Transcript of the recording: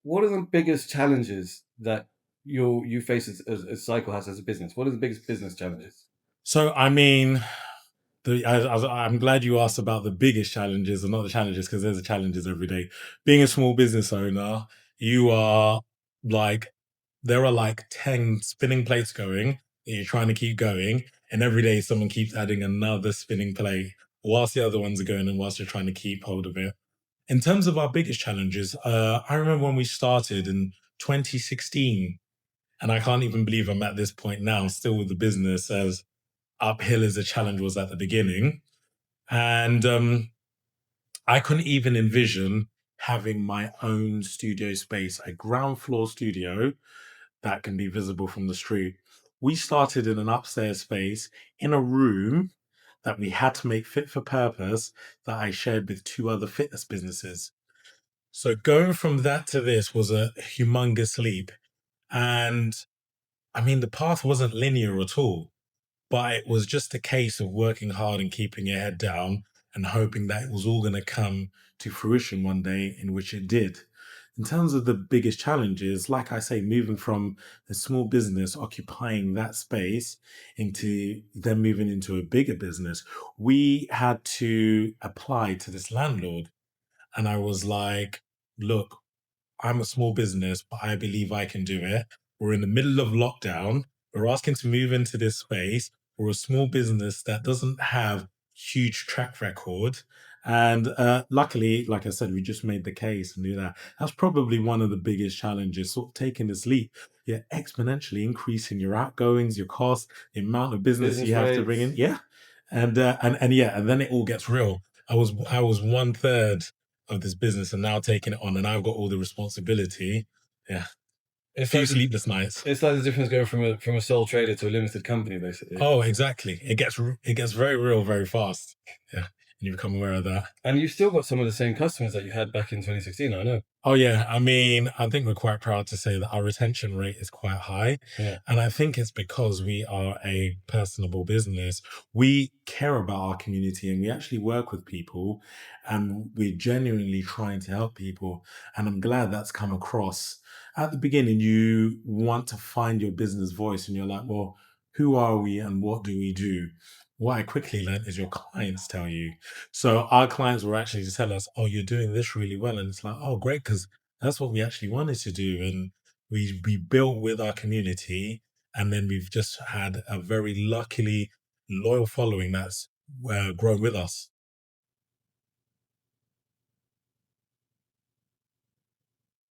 what are the biggest challenges that you face as CYKL House as a business? What are the biggest business challenges? So, I mean, I'm glad you asked about the biggest challenges and not the challenges, because there's the challenges every day. Being a small business owner, you are like, there are like 10 spinning plates going that you're trying to keep going. And every day someone keeps adding another spinning plate whilst the other ones are going and whilst you're trying to keep hold of it. In terms of our biggest challenges, I remember when we started in 2016, and I can't even believe I'm at this point now, still with the business, as uphill as the challenge was at the beginning. And I couldn't even envision having my own studio space, a ground floor studio that can be visible from the street. We started in an upstairs space in a room that we had to make fit for purpose, that I shared with two other fitness businesses. So going from that to this was a humongous leap. And I mean, the path wasn't linear at all, but it was just a case of working hard and keeping your head down and hoping that it was all going to come to fruition one day, in which it did. In terms of the biggest challenges, like I say, moving from a small business occupying that space into then moving into a bigger business, we had to apply to this landlord. And I was like, look, I'm a small business, but I believe I can do it. We're in the middle of lockdown. We're asking to move into this space. We're a small business that doesn't have huge track record. And luckily, like I said, we just made the case and knew that. That's probably one of the biggest challenges, sort of taking this leap. You're exponentially increasing your outgoings, your costs, the amount of business Business you have to bring in. rates. Yeah. And yeah, and then it all gets real. I was one third of this business and now taking it on, and I've got all the responsibility. Yeah. It's Few like the, sleepless nights. it's like the difference going from a sole trader to a limited company, basically. Oh, exactly. It gets very real very fast. Yeah. And you become aware of that. And you've still got some of the same customers that you had back in 2016. I know. Oh yeah, I mean, I think we're quite proud to say that our retention rate is quite high. Yeah. And I think it's because we are a personable business. We care about our community and we actually work with people, and we're genuinely trying to help people. And I'm glad that's come across. At the beginning, you want to find your business voice and you're like, well, who are we and what do we do? What I quickly learned is your clients tell you. So our clients were actually to tell us, "Oh, you're doing this really well," and it's like, "Oh, great," because that's what we actually wanted to do, and we built with our community, and then we've just had a very luckily loyal following that's grown with us.